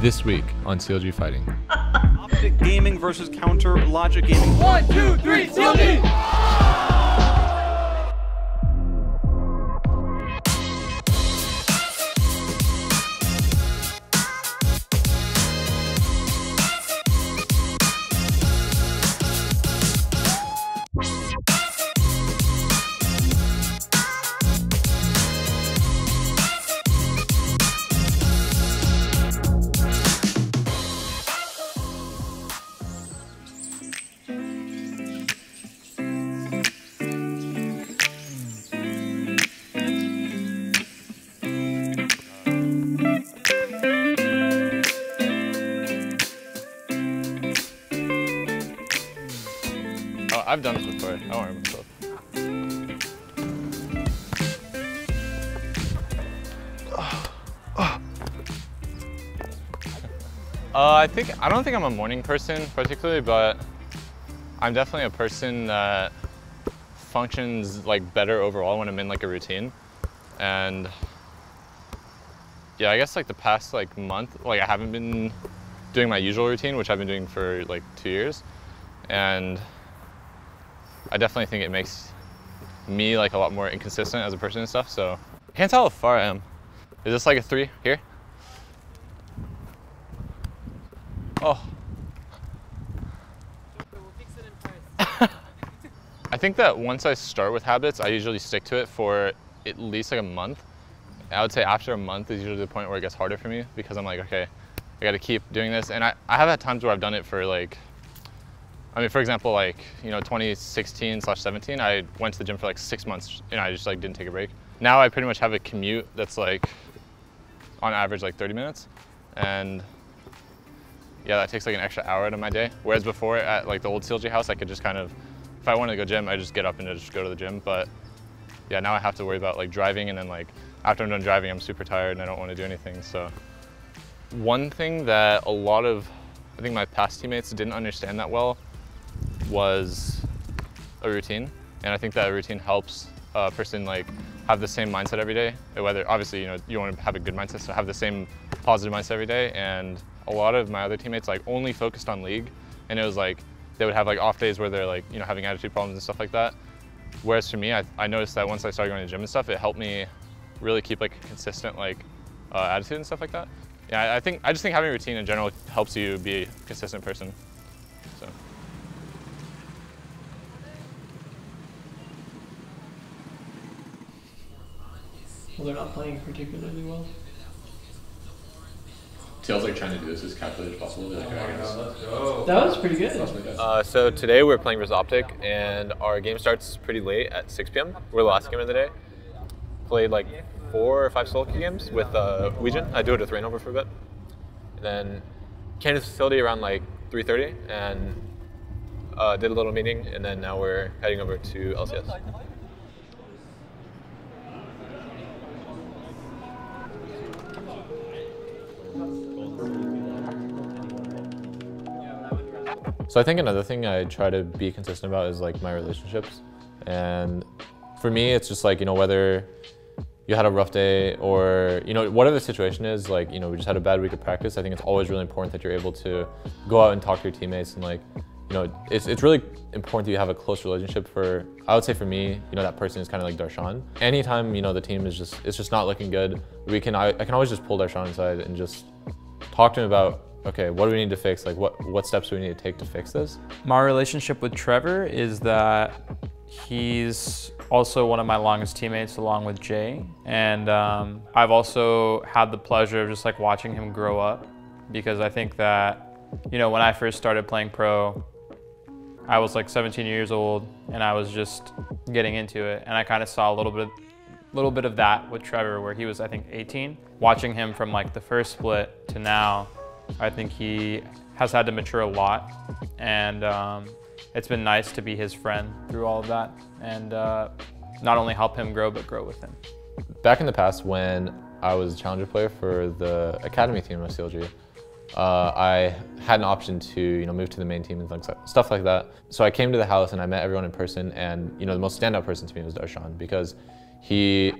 This week on CLG Fighting. Optic gaming versus counter logic gaming. 1, 2, 3, CLG! Oh, I've done this before. I don't remember myself. I don't think I'm a morning person particularly, but I'm definitely a person that functions like better overall when I'm in like a routine. And yeah, I guess like the past like month, like I haven't been doing my usual routine, which I've been doing for like 2 years. And I definitely think it makes me like a lot more inconsistent as a person and stuff. So I can't tell how far I am. Is this like a 3 here? Oh. I think that once I start with habits, I usually stick to it for at least like a month. I would say after a month is usually the point where it gets harder for me because I'm like, okay, I got to keep doing this. And I have had times where I've done it for like, I mean, for example, like, you know, 2016/17, I went to the gym for like 6 months and I just like didn't take a break. Now I pretty much have a commute that's like on average like 30 minutes. And yeah, that takes like an extra hour out of my day. Whereas before at like the old CLG house, I could just kind of, if I wanted to go gym, I just get up and just go to the gym. But yeah, now I have to worry about like driving, and then like after I'm done driving, I'm super tired and I don't want to do anything. So one thing that a lot of, I think my past teammates didn't understand that well was a routine. And I think that a routine helps a person like have the same mindset every day. Whether obviously, you know, you want to have a good mindset, so have the same positive mindset every day. And a lot of my other teammates like only focused on league, and it was like they would have like off days where they're like, you know, having attitude problems and stuff like that. Whereas for me, I noticed that once I started going to the gym and stuff, it helped me really keep like a consistent like attitude and stuff like that. Yeah, I just think having a routine in general helps you be a consistent person. So. Well, they're not playing particularly well. Tails like trying to do this as calculated as possible. Like, That was pretty good. So today we're playing versus Optic, and our game starts pretty late at 6 p.m. We're the last game of the day. Played like 4 or 5 solo queue games with Weejan. I do it with Rainover for a bit. And then came to the facility around like 3:30 and did a little meeting, and then now we're heading over to LCS. So I think another thing I try to be consistent about is like my relationships. And for me, it's just like, you know, whether you had a rough day or, you know, whatever the situation is, like, you know, we just had a bad week of practice. I think it's always really important that you're able to go out and talk to your teammates, and like, you know, it's really important that you have a close relationship. For, I would say for me, you know, that person is kind of like Darshan. Anytime, you know, the team is it's just not looking good, I can always just pull Darshan aside and just talk to him about, okay, what do we need to fix? Like what steps do we need to take to fix this? My relationship with Trevor is that he's also one of my longest teammates along with Jay. And I've also had the pleasure of just like watching him grow up, because I think that, you know, when I first started playing pro, I was like 17 years old and I was just getting into it. And I kind of saw a little bit of that with Trevor, where he was, I think, 18. Watching him from like the first split to now, I think he has had to mature a lot, and it's been nice to be his friend through all of that, and not only help him grow, but grow with him. Back in the past, when I was a challenger player for the academy team of CLG, I had an option to, you know, move to the main team and stuff like that. So I came to the house and I met everyone in person, and, you know, the most standout person to me was Darshan, because he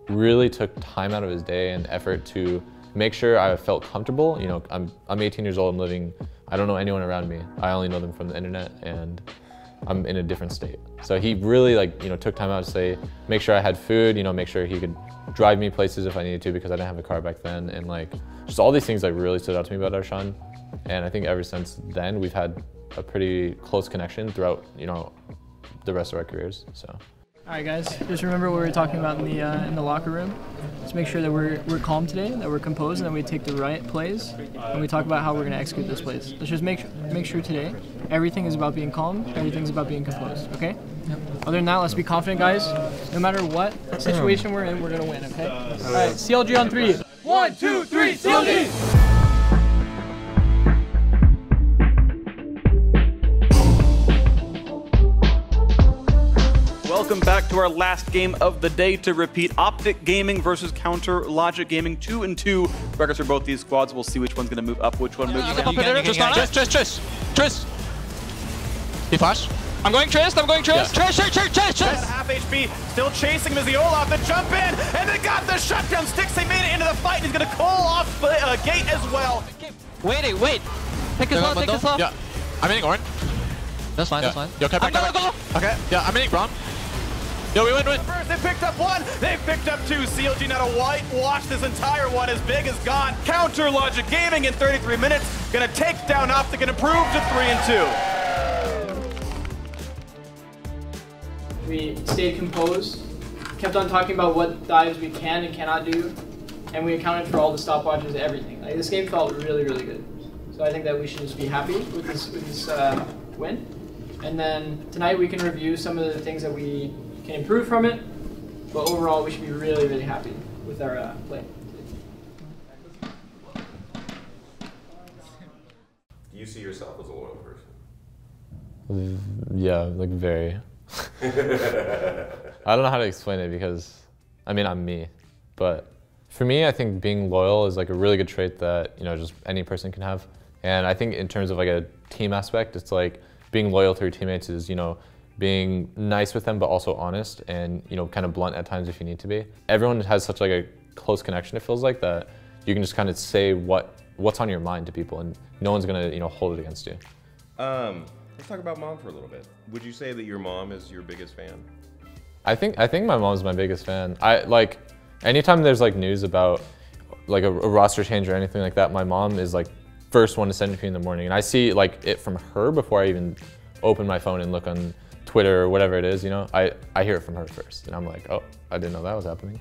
really took time out of his day and effort to make sure I felt comfortable. You know, I'm 18 years old, I'm living, I don't know anyone around me. I only know them from the internet, and I'm in a different state. So he really like, you know, took time out to say, make sure I had food, you know, make sure he could drive me places if I needed to because I didn't have a car back then. And like, just all these things like really stood out to me about Arshan. And I think ever since then, we've had a pretty close connection throughout, you know, the rest of our careers, so. All right, guys. Just remember what we were talking about in the locker room. Just make sure that we're calm today, that we're composed, and that we take the right plays. And we talk about how we're going to execute this plays. Let's just make sure today everything is about being calm, everything's about being composed. Okay? Yep. Other than that, let's be confident, guys. No matter what situation we're in, we're going to win. Okay? All right. CLG on 3. 1, 2, 3, CLG! Welcome back to our last game of the day to repeat. Optic Gaming versus Counter Logic Gaming, 2-2. Records for both these squads. We'll see which one's gonna move up, which one moves down. Tris. He flash. I'm going Tris. Tris. At half HP, still chasing him as the Olaf, the jump in, and they got the shutdown. Stixxay made it into the fight, and he's gonna call off Gate as well. Wait. Take his off. Yeah, I'm hitting Orin. That's fine. Yo, okay, back. Okay, yeah, I'm hitting Braun. Yo, we win. First, they picked up one, they picked up two. CLG now to whitewash this entire one. As big as gone. Counter Logic Gaming in 33 minutes, gonna take down Optic and improve to 3-2. We stayed composed, kept on talking about what dives we can and cannot do, and we accounted for all the stopwatches, everything. Like, this game felt really, really good. So I think that we should just be happy with this win. And then tonight we can review some of the things that we can improve from it, but overall we should be really, really happy with our play. Do you see yourself as a loyal person? Yeah, like very. I don't know how to explain it because, I mean, I'm me. But for me, I think being loyal is like a really good trait that, you know, just any person can have. And I think in terms of like a team aspect, it's like being loyal to your teammates is, you know, being nice with them, but also honest and, you know, kind of blunt at times if you need to be. Everyone has such like a close connection, it feels like, that you can just kind of say what's on your mind to people and no one's gonna, you know, hold it against you. Let's talk about mom for a little bit. Would you say that your mom is your biggest fan? I think my mom's my biggest fan. Like, anytime there's like news about like a roster change or anything like that, my mom is like first one to send it to me in the morning. And I see like it from her before I even open my phone and look on Twitter or whatever it is, you know, I hear it from her first. And I'm like, oh, I didn't know that was happening.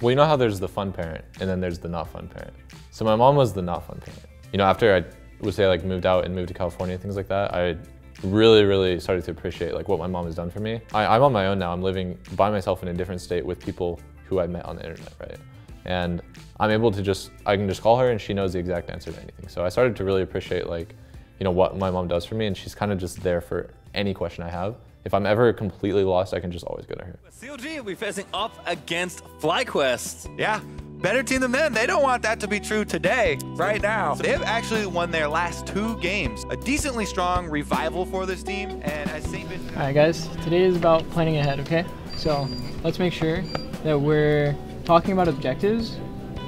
Well, you know how there's the fun parent and then there's the not fun parent. So my mom was the not fun parent. You know, after I would say like moved out and moved to California, things like that, I really, really started to appreciate like what my mom has done for me. I'm on my own now. I'm living by myself in a different state with people who I met on the internet, right? And I'm able to I can just call her and she knows the exact answer to anything. So I started to really appreciate like, you know, what my mom does for me, and she's kind of just there for any question I have. If I'm ever completely lost, I can just always go to her. CLG will be facing up against FlyQuest. Yeah, better team than them. They don't want that to be true today, right now. They've actually won their last 2 games. A decently strong revival for this team, and as St. Vincent... All right, guys, today is about planning ahead, okay? So let's make sure that we're talking about objectives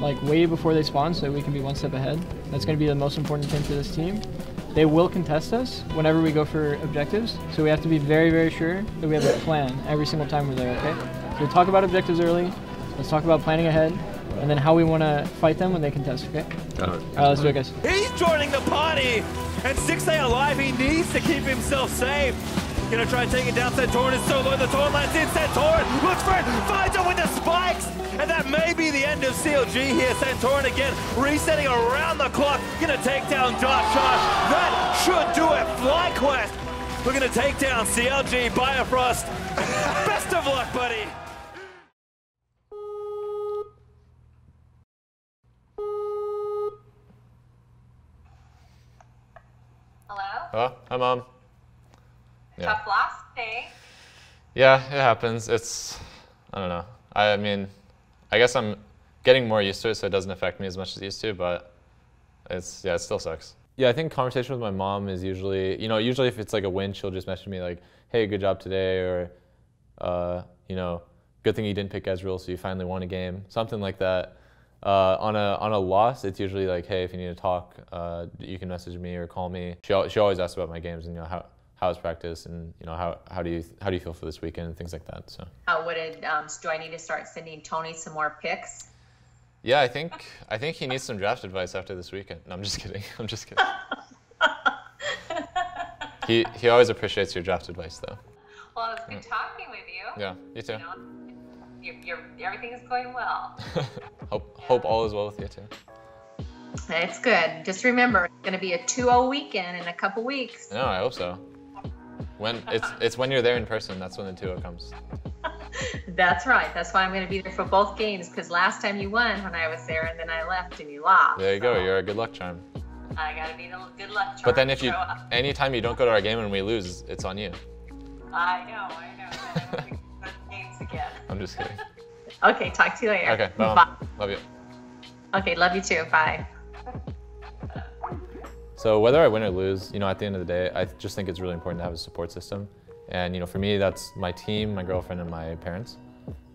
like way before they spawn so that we can be one step ahead. That's going to be the most important thing for this team. They will contest us whenever we go for objectives, so we have to be very, very sure that we have a plan every single time we're there, okay? So we'll talk about objectives early, let's talk about planning ahead, and then how we want to fight them when they contest, okay? Got it. All right, let's do it, guys. He's joining the party, and Stixxay alive. He needs to keep himself safe. Gonna try and take it down. Santorin is so low. The Torn lands in. Santorin looks for it, finds it with the spikes, and that may be the end of CLG here. Santorin again resetting around the clock. Gonna take down Dark Charge. That should do it. FlyQuest. We're gonna take down CLG. Biofrost. Best of luck, buddy. Hello? Oh, hi, Mom. Yeah. Tough loss, hey? Yeah, it happens. I don't know. I mean, I guess I'm getting more used to it so it doesn't affect me as much as it used to, but it still sucks. Yeah, I think conversation with my mom is usually, you know, usually if it's like a win, she'll just message me like, hey, good job today, or, you know, good thing you didn't pick Ezreal so you finally won a game, something like that. On a loss, it's usually like, hey, if you need to talk, you can message me or call me. She always asks about my games and how's practice and how do you feel for this weekend and things like that. So. Do I need to start sending Tony some more pics? Yeah, I think he needs some draft advice after this weekend. No, I'm just kidding. I'm just kidding. He always appreciates your draft advice though. Well, it's good talking with you. Yeah, you too. Everything is going well. Hope all is well with you too. It's good. Just remember, it's going to be a 2-0 weekend in a couple weeks. No, I hope so. It's when you're there in person, that's when the 2-0 comes. That's right. That's why I'm going to be there for both games, because last time you won when I was there and then I left and you lost. There you go. You're a good luck charm. I got to be the good luck charm. But then anytime you don't go to our game and we lose, it's on you. I know. Then I won't be going to games again. I'm just kidding. Okay, talk to you later. Okay, bye. Love you. Okay, love you too. Bye. So whether I win or lose, at the end of the day, I just think it's really important to have a support system. And for me, that's my team, my girlfriend, and my parents.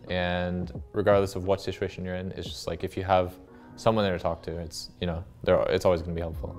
And regardless of what situation you're in, it's just like if you have someone there to talk to, it's always going to be helpful.